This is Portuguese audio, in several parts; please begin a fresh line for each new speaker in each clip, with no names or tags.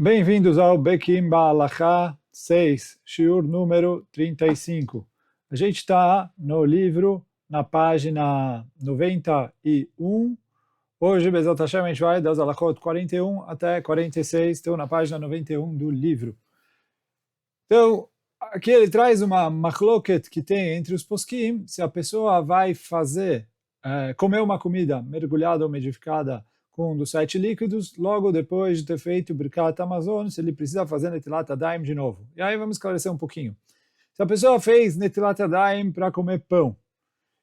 Bem-vindos ao Bekim Ba'alachá 6, Shiur número 35. A gente está no livro, na página 91. Hoje, Bezat Hashem, a gente vai das Alachot 41 até 46, estão na página 91 do livro. Então, aqui ele traz uma machloket que tem entre os poskim, se a pessoa vai comer uma comida mergulhada ou umidificada com um dos 7 líquidos, logo depois de ter feito Birkat Hamazon, se ele precisa fazer Netilat Yadayim de novo. E aí vamos esclarecer um pouquinho. Se a pessoa fez Netilat Yadayim para comer pão,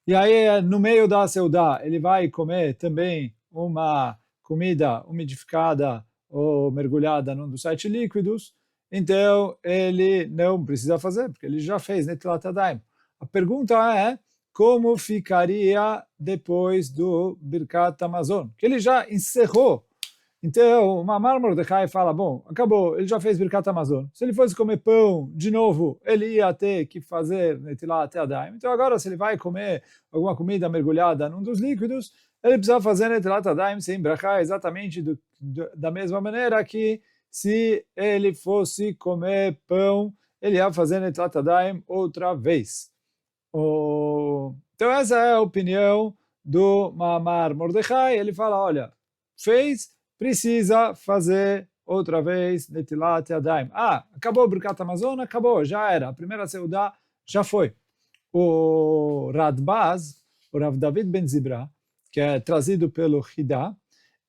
e aí no meio da Seudá ele vai comer também uma comida umidificada ou mergulhada num dos 7 líquidos, então ele não precisa fazer, porque ele já fez Netilat Yadayim. A pergunta é, como ficaria depois do Birkat Hamazon, que ele já encerrou. Então, o Mamar Mordecai fala, bom, acabou, ele já fez Birkat Hamazon. Se ele fosse comer pão de novo, ele ia ter que fazer Netilat Yadayim. Então agora, se ele vai comer alguma comida mergulhada num dos líquidos, ele precisa fazer Netilat Yadayim sem brachá, exatamente da mesma maneira que se ele fosse comer pão, ele ia fazer Netilat Yadayim outra vez. Então essa é a opinião do Mamar Mordecai. Ele fala, olha, precisa fazer outra vez Netilat Yadayim. Acabou o Birkat Hamazon, acabou, já era. A primeira Seudá já foi. O Radbaz, o Rav David Ben Zibra, que é trazido pelo Hidá,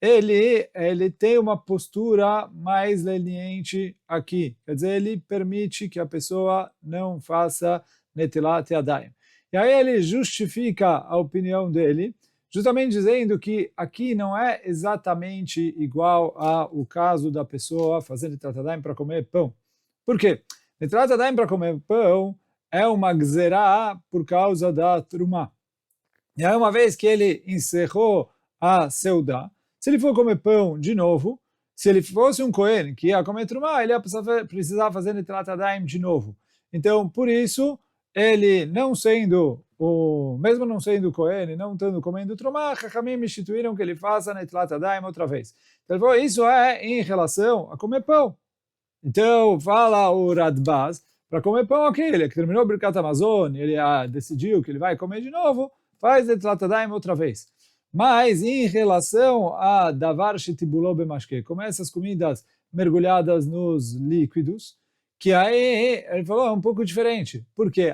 ele tem uma postura mais leniente aqui. Quer dizer, ele permite que a pessoa não faça Netilat Yadayim. E aí ele justifica a opinião dele, justamente dizendo que aqui não é exatamente igual ao caso da pessoa fazer Netilat Yadayim para comer pão. Por quê? Netilat Yadayim para comer pão é uma gzerá por causa da trumá. E aí uma vez que ele encerrou a seudá, se ele for comer pão de novo, se ele fosse um Kohen que ia comer trumá, ele ia precisar fazer Netilat Yadayim de novo. Então, por isso, ele mesmo não sendo Kohen, não estando comendo trumá, Chachamim me instituíram que ele faça Netilat Yadayim outra vez. Então, isso é em relação a comer pão. Então, fala o Radbaz, para comer pão aqui, ele que terminou o Birkat Hamazon, ele decidiu que ele vai comer de novo, faz Netilat Yadayim outra vez. Mas em relação a Davar Shetibulo Bemashke, como essas comidas mergulhadas nos líquidos, que aí ele falou é um pouco diferente, porque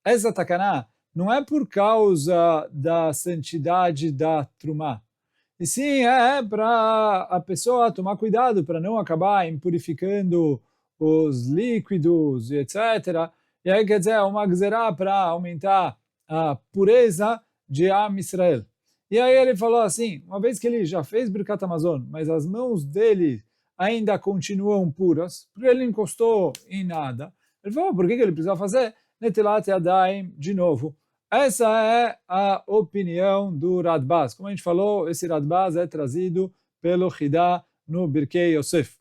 essa takaná não é por causa da santidade da trumá, e sim é para a pessoa tomar cuidado para não acabar impurificando os líquidos, etc. E aí quer dizer, é uma gzerá para aumentar a pureza de Am Israel. E aí ele falou assim, uma vez que ele já fez Birkat Hamazon, mas as mãos dele ainda continuam puras, porque ele não encostou em nada. Ele falou, por que ele precisa fazer Netilat Yadayim de novo? Essa é a opinião do Radbaz. Como a gente falou, esse Radbaz é trazido pelo Hidá no Birkei Yosef.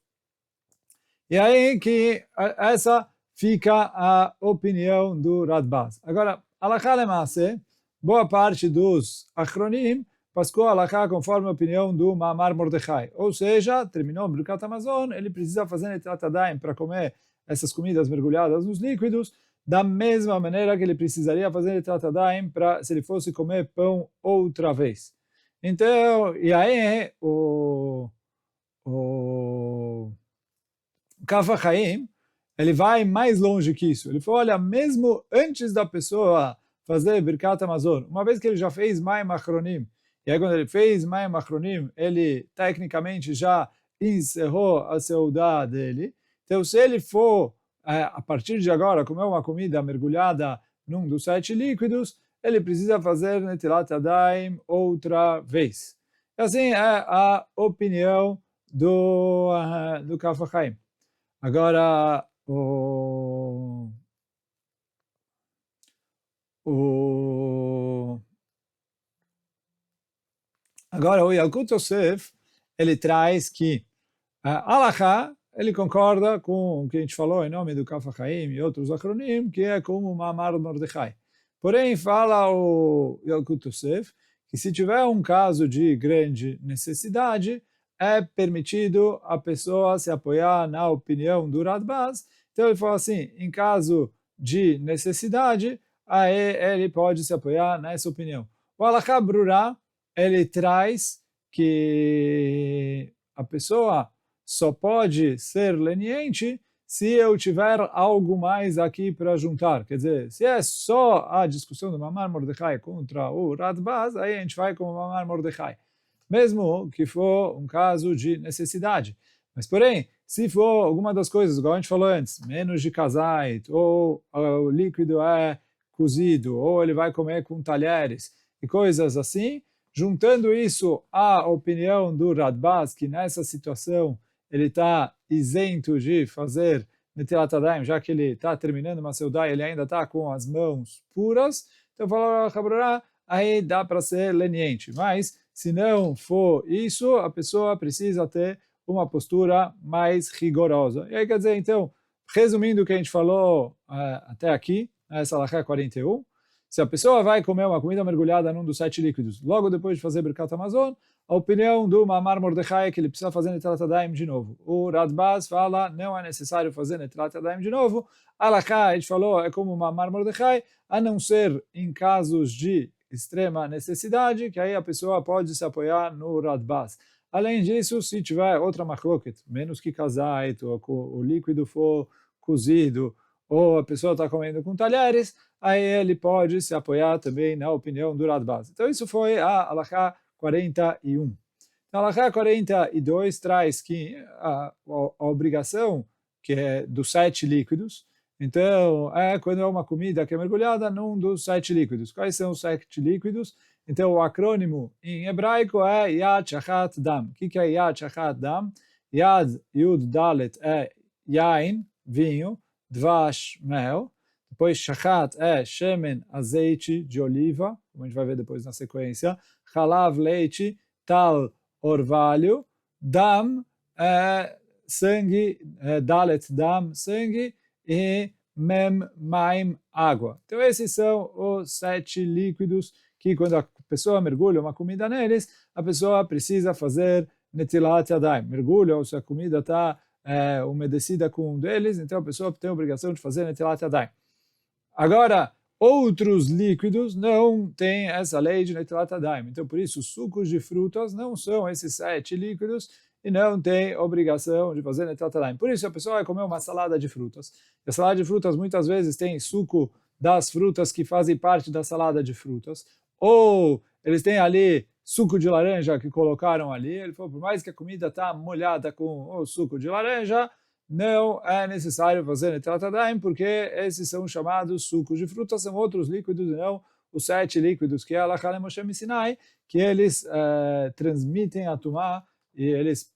E aí que essa fica a opinião do Radbaz. Agora, Alachá Lemaaseh, boa parte dos Achronim pascou a Alachá conforme a opinião do Mamar Mordecai. Ou seja, terminou o Birkat Hamazon, ele precisa fazer Netilat Yadayim para comer essas comidas mergulhadas nos líquidos, da mesma maneira que ele precisaria fazer Netilat Yadayim se ele fosse comer pão outra vez. Então, e aí o Kaf HaChaim, ele vai mais longe que isso. Ele falou, olha, mesmo antes da pessoa fazer Birkat Hamazon, uma vez que ele já fez Mayim Achronim, e aí quando ele fez Mayim Achronim, ele tecnicamente já encerrou a seudá dele. Então se ele for, a partir de agora, comer uma comida mergulhada num dos 7 líquidos, ele precisa fazer Netilat Yadayim outra vez. E assim é a opinião do Kaf HaChaim. Agora, Agora, o Yalkut Yosef, ele traz que Alachá, ele concorda com o que a gente falou em nome do Kaf HaChaim e outros acronim, que é como o Mamar Mordecai. Porém, fala o Yalkut Yosef, que se tiver um caso de grande necessidade, é permitido a pessoa se apoiar na opinião do Radbaz. Então ele falou assim, em caso de necessidade, aí ele pode se apoiar nessa opinião. O Halakha Brura, ele traz que a pessoa só pode ser leniente se eu tiver algo mais aqui para juntar. Quer dizer, se é só a discussão do Mamar Mordechai contra o Radbaz, aí a gente vai com o Mamar Mordechai. Mesmo que for um caso de necessidade. Mas, porém, se for alguma das coisas, igual a gente falou antes, menos de kazait, ou o líquido é cozido, ou ele vai comer com talheres, e coisas assim, juntando isso à opinião do Radbaz, que nessa situação ele está isento de fazer Netilat Yadayim, já que ele está terminando uma seudá, ele ainda está com as mãos puras, então falou aí dá para ser leniente. Mas, se não for isso, a pessoa precisa ter uma postura mais rigorosa. E aí, quer dizer, então, resumindo o que a gente falou até aqui, essa Halakha 41, se a pessoa vai comer uma comida mergulhada num dos 7 líquidos, logo depois de fazer Birkat Hamazon, a opinião do Mamar Mordechai é que ele precisa fazer Netilat Yadayim de novo. O Radbaz fala, não é necessário fazer Netilat Yadayim de novo. Halakha, a gente falou, é como o Mamar Mordechai, a não ser em casos de extrema necessidade, que aí a pessoa pode se apoiar no Radbaz. Além disso, se tiver outra machloket, menos que kazait, ou o líquido for cozido, ou a pessoa está comendo com talheres, aí ele pode se apoiar também na opinião do Radbaz. Então isso foi a Halakha 41. A Halakha 42 traz que a obrigação, que é dos 7 líquidos, então é quando é uma comida que é mergulhada num dos 7 líquidos. Quais são os 7 líquidos? Então o acrônimo em hebraico é Yad Shachat Dam. O que é Yad Shachat Dam? Yad Yud Dalet é yain, vinho, Dvash, mel. Depois Shachat é shemen, azeite de oliva, como a gente vai ver depois na sequência. Halav, leite, tal, orvalho. Dam é sangue, Dalet, dam, sangue. E mem, maim, água. Então esses são os 7 líquidos que quando a pessoa mergulha uma comida neles, a pessoa precisa fazer Netilat Yadayim. Mergulha, ou se a comida está umedecida com um deles, então a pessoa tem a obrigação de fazer Netilat Yadayim. Agora, outros líquidos não têm essa lei de Netilat Yadayim. Então, por isso, sucos de frutas não são esses 7 líquidos e não tem obrigação de fazer Netilat Yadayim. Por isso, a pessoa vai comer uma salada de frutas. E a salada de frutas muitas vezes tem suco das frutas que fazem parte da salada de frutas. Ou eles têm ali suco de laranja que colocaram ali. Ele falou, por mais que a comida está molhada com o suco de laranja, não é necessário fazer Netilat Yadayim, porque esses são chamados sucos de frutas, são outros líquidos, e não os 7 líquidos que é a Halakha Moshe Sinai, que eles transmitem a Tumá e eles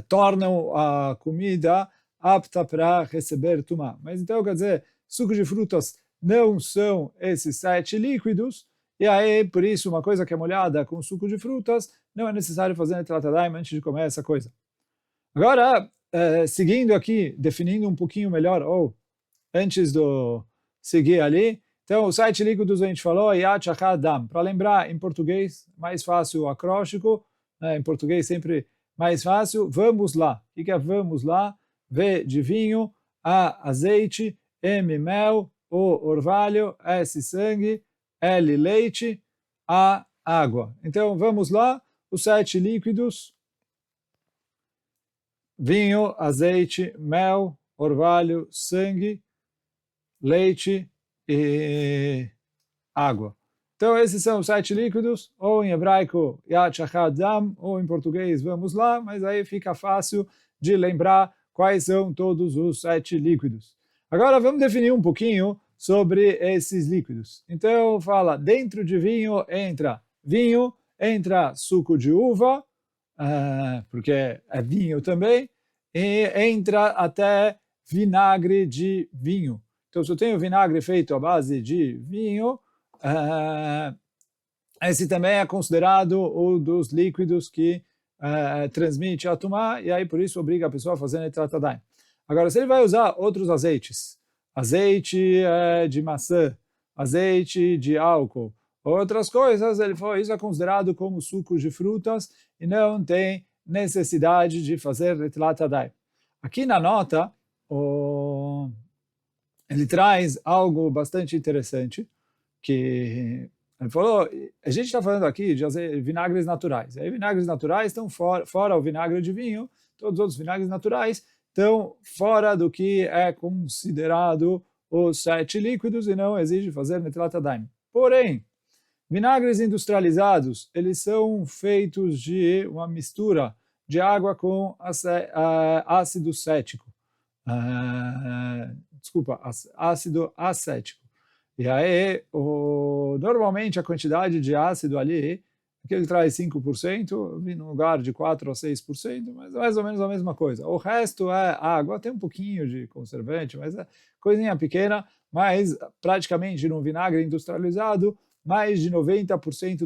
tornam a comida apta para receber Tumá. Mas então, quer dizer, sucos de frutas não são esses 7 líquidos, e aí, por isso, uma coisa que é molhada com suco de frutas, não é necessário fazer Netilat Yadayim antes de comer essa coisa. Agora, seguindo aqui, definindo um pouquinho melhor, ou antes do seguir ali, então os 7 líquidos a gente falou, Yad Shachat Dam. Para lembrar, em português, mais fácil o acróstico, em português sempre mais fácil, vamos lá. O que é vamos lá? V de vinho, A azeite, M mel, O orvalho, S sangue, L leite, A água. Então vamos lá, os 7 líquidos, vinho, azeite, mel, orvalho, sangue, leite e água. Então esses são os 7 líquidos, ou em hebraico Yad Shachat Dam, ou em português vamos lá, mas aí fica fácil de lembrar quais são todos os 7 líquidos. Agora vamos definir um pouquinho sobre esses líquidos. Então fala, dentro de vinho, entra suco de uva, porque é vinho também, e entra até vinagre de vinho. Então, se eu tenho vinagre feito à base de vinho, esse também é considerado um dos líquidos que transmite a tumá, e aí por isso obriga a pessoa a fazer Netilat Yadayim. Agora, se ele vai usar outros azeites, azeite de maçã, azeite de álcool, outras coisas, ele falou, isso é considerado como suco de frutas e não tem necessidade de fazer Netilat Yadayim. Aqui na nota, ele traz algo bastante interessante, que ele falou, a gente está falando aqui de vinagres naturais. E aí, vinagres naturais estão fora o vinagre de vinho, todos os outros vinagres naturais estão fora do que é considerado os 7 líquidos e não exige fazer Netilat Yadayim. Porém, vinagres industrializados, eles são feitos de uma mistura de água com ácido cético. Ácido acético. E aí, normalmente a quantidade de ácido ali, que ele traz 5%, no lugar de 4% a 6%, mas é mais ou menos a mesma coisa. O resto é água, tem um pouquinho de conservante, mas é coisinha pequena, mas praticamente no vinagre industrializado, mais de 90%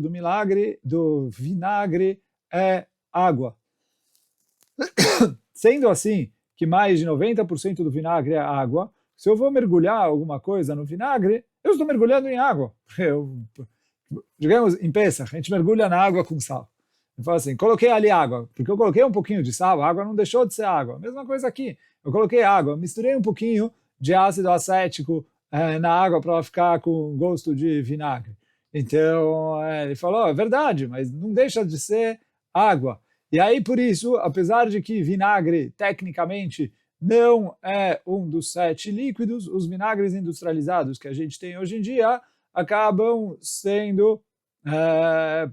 do vinagre é água. Sendo assim, que mais de 90% do vinagre é água, se eu vou mergulhar alguma coisa no vinagre, eu estou mergulhando em água. Digamos, em Pesach, a gente mergulha na água com sal. Eu falo assim, coloquei ali água, porque eu coloquei um pouquinho de sal, a água não deixou de ser água. Mesma coisa aqui, eu coloquei água, misturei um pouquinho de ácido acético na água para ela ficar com gosto de vinagre. Então, ele falou, é verdade, mas não deixa de ser água. E aí, por isso, apesar de que vinagre, tecnicamente, não é um dos 7 líquidos, os vinagres industrializados que a gente tem hoje em dia acabam sendo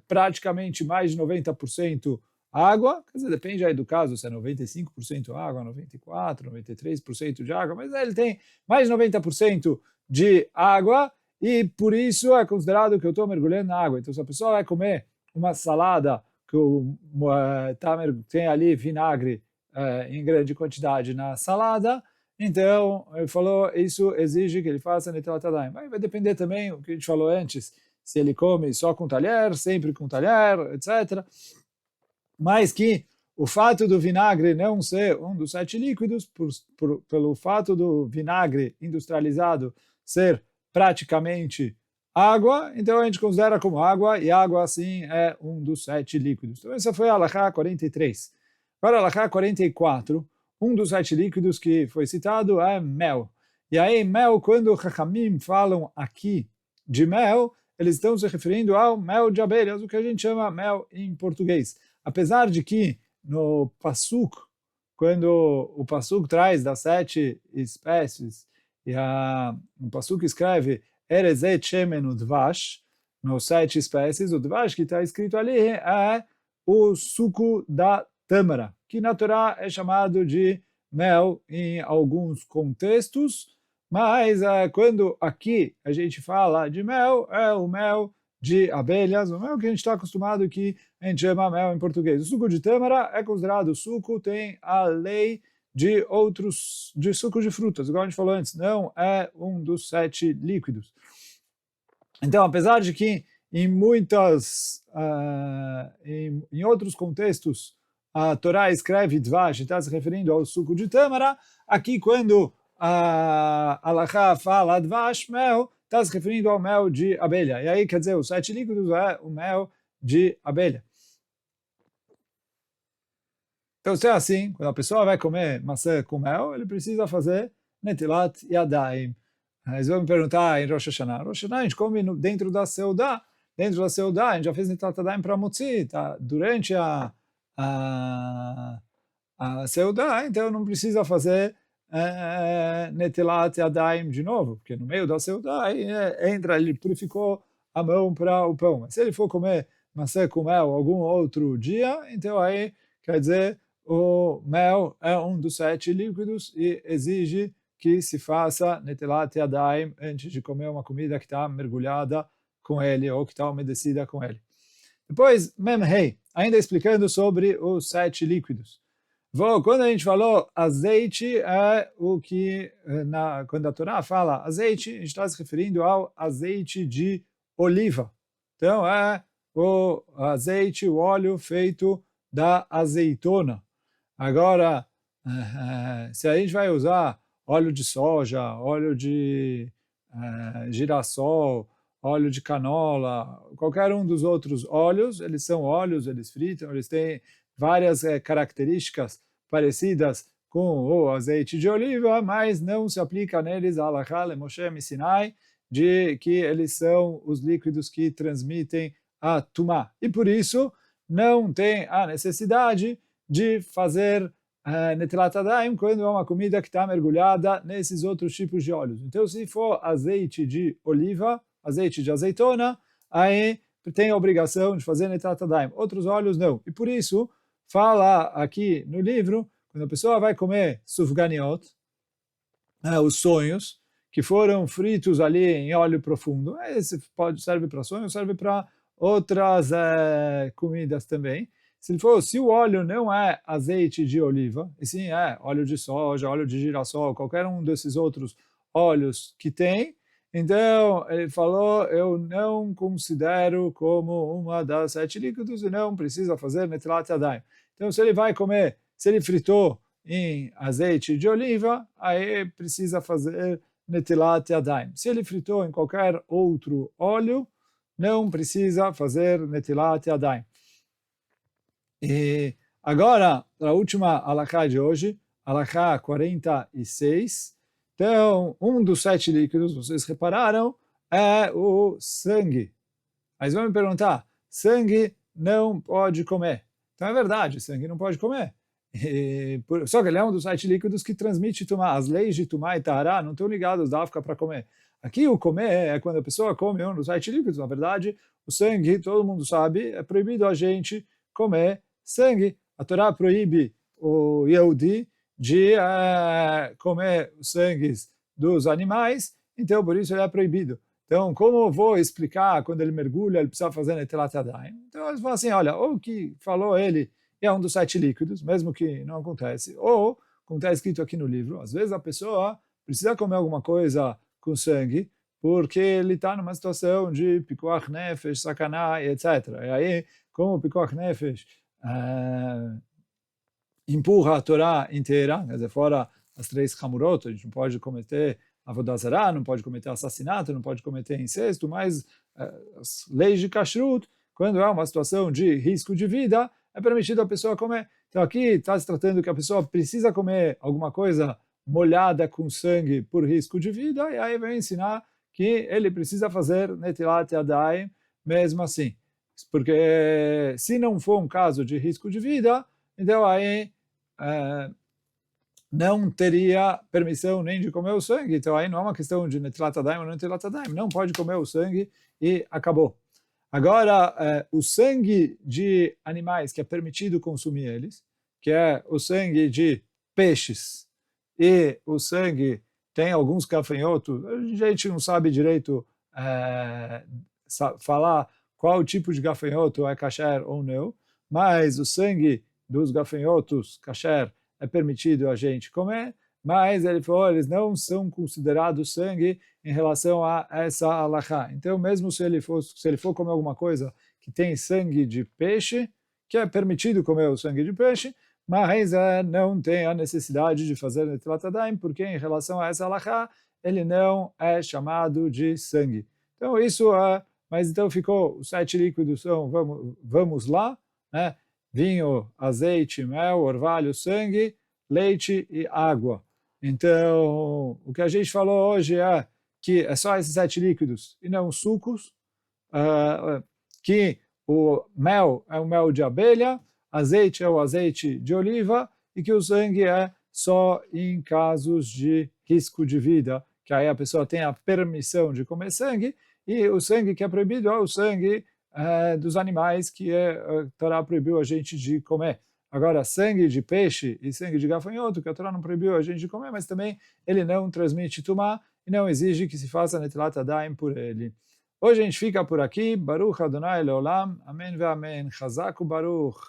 praticamente mais de 90% água, quer dizer, depende aí do caso, se é 95% água, 94%, 93% de água, mas ele tem mais de 90% de água e por isso é considerado que eu estou mergulhando na água. Então, se a pessoa vai comer uma salada que tem ali vinagre em grande quantidade na salada, então, ele falou, isso exige que ele faça Netilat Yadayim. Vai depender também, o que a gente falou antes, se ele come só com talher, sempre com talher, etc. Mas que o fato do vinagre não ser um dos 7 líquidos, pelo fato do vinagre industrializado ser praticamente água, então a gente considera como água, e água, assim, é um dos 7 líquidos. Então, essa foi a Halachá 43. Agora, a Halachá 44, um dos 7 líquidos que foi citado é mel. E aí, mel, quando os Chachamim falam aqui de mel, eles estão se referindo ao mel de abelhas, o que a gente chama mel em português. Apesar de que no Pasuk, quando o Pasuk traz das 7 espécies, e o Pasuk escreve Erezet Shemen Udvash, nos 7 espécies, o Dvash que está escrito ali é o suco da tâmara, que na Torá é chamado de mel em alguns contextos, mas quando aqui a gente fala de mel, é o mel de abelhas, o mel que a gente está acostumado que a gente chama mel em português. O suco de tâmara é considerado suco, tem a lei de suco de frutas, igual a gente falou antes, não é um dos 7 líquidos. Então, apesar de que em outros contextos a Torá escreve Dvash, está se referindo ao suco de tâmara, aqui quando a Halachá fala Dvash, mel, está se referindo ao mel de abelha. E aí, quer dizer, os 7 líquidos é o mel de abelha. Então, se é assim, quando a pessoa vai comer maçã com mel, ele precisa fazer Netilat Yadayim. Eles vão me perguntar em Rosh Hashanah. Rosh Hashanah a gente come dentro da Seudá. Dentro da Seudá a gente já fez Netilat Yadayim para Motzi. Tá? Durante a Seudá, então não precisa fazer Netilat Yadayim de novo, porque no meio da Seudá ele purificou a mão para o pão. Mas se ele for comer maçã com mel algum outro dia, então aí quer dizer o mel é um dos 7 líquidos e exige que se faça Netilat Yadayim antes de comer uma comida que está mergulhada com ele ou que está umedecida com ele. Depois, Mem Hei, ainda explicando sobre os 7 líquidos. Quando a gente falou azeite, é o que, quando a Torá fala azeite, a gente está se referindo ao azeite de oliva. Então, é o azeite, o óleo feito da azeitona. Agora, se a gente vai usar óleo de soja, óleo de girassol, óleo de canola, qualquer um dos outros óleos, eles são óleos, eles fritam, eles têm várias características parecidas com o azeite de oliva, mas não se aplica neles a halakha lemoshe Sinai, de que eles são os líquidos que transmitem a tumá. E por isso não tem a necessidade de fazer netilat yadayim quando é uma comida que está mergulhada nesses outros tipos de óleos. Então, se for azeite de oliva, azeite de azeitona, aí tem a obrigação de fazer netilat yadayim. Outros óleos não. E por isso, fala aqui no livro, quando a pessoa vai comer sufganiot, os sonhos, que foram fritos ali em óleo profundo, esse serve para sonhos, serve para outras comidas também. Se o óleo não é azeite de oliva, e sim é óleo de soja, óleo de girassol, qualquer um desses outros óleos que tem, então ele falou, eu não considero como uma das 7 líquidos e não precisa fazer netilat yadayim. Então se ele vai comer, se ele fritou em azeite de oliva, aí precisa fazer netilat yadayim. Se ele fritou em qualquer outro óleo, não precisa fazer netilat yadayim. E agora, a última halakha de hoje, halakha 46. Então, um dos 7 líquidos, vocês repararam, é o sangue. Mas vão me perguntar, sangue não pode comer. Então é verdade, sangue não pode comer. Só que ele é um dos 7 líquidos que transmite tumá. As leis de tumá e tará não estão ligadas da África para comer. Aqui o comer é quando a pessoa come um dos 7 líquidos. Na verdade, o sangue, todo mundo sabe, é proibido a gente comer sangue. A Torá proíbe o Yehudi de comer os sangues dos animais, então por isso ele é proibido. Então, como eu vou explicar quando ele mergulha, ele precisa fazer netilat yadayim? Então eles falam assim, olha, ou que falou ele é um dos 7 líquidos, mesmo que não acontece, ou, como está escrito aqui no livro, às vezes a pessoa precisa comer alguma coisa com sangue, porque ele está numa situação de pikuach nefesh, sakaná, etc. E aí, como o pikuach nefesh empurra a Torá inteira, quer dizer, fora as 3 hamurot, a gente não pode cometer avodah zará, não pode cometer assassinato, não pode cometer incesto, mas as leis de kashrut, quando é uma situação de risco de vida, é permitido a pessoa comer. Então aqui está se tratando que a pessoa precisa comer alguma coisa molhada com sangue por risco de vida, e aí vai ensinar que ele precisa fazer netilat yadayim mesmo assim. Porque se não for um caso de risco de vida, então aí não teria permissão nem de comer o sangue. Então aí não é uma questão de netilat yadayim ou não netilat yadayim, não pode comer o sangue e acabou. Agora, o sangue de animais que é permitido consumir eles, que é o sangue de peixes e o sangue, tem alguns gafanhotos, a gente não sabe direito falar qual tipo de gafanhoto é kasher ou não, mas o sangue dos gafanhotos kasher é permitido a gente comer, mas ele falou, eles não são considerados sangue em relação a essa halakha. Então, mesmo se ele for comer alguma coisa que tem sangue de peixe, que é permitido comer o sangue de peixe, mas não tem a necessidade de fazer netilat yadayim, porque em relação a essa halakha, ele não é chamado de sangue. Então, isso é... Mas então ficou, os 7 líquidos são, vamos lá, né? Vinho, azeite, mel, orvalho, sangue, leite e água. Então, o que a gente falou hoje é que é só esses 7 líquidos e não sucos, que o mel é o mel de abelha, azeite é o azeite de oliva e que o sangue é só em casos de risco de vida, que aí a pessoa tem a permissão de comer sangue, e o sangue que é proibido é o sangue dos animais que a Torá proibiu a gente de comer. Agora, sangue de peixe e sangue de gafanhoto, que a Torá não proibiu a gente de comer, mas também ele não transmite tumá e não exige que se faça netilat yadayim por ele. Hoje a gente fica por aqui. Baruch Adonai Leolam. Amém ve amém. Chazak u Baruch.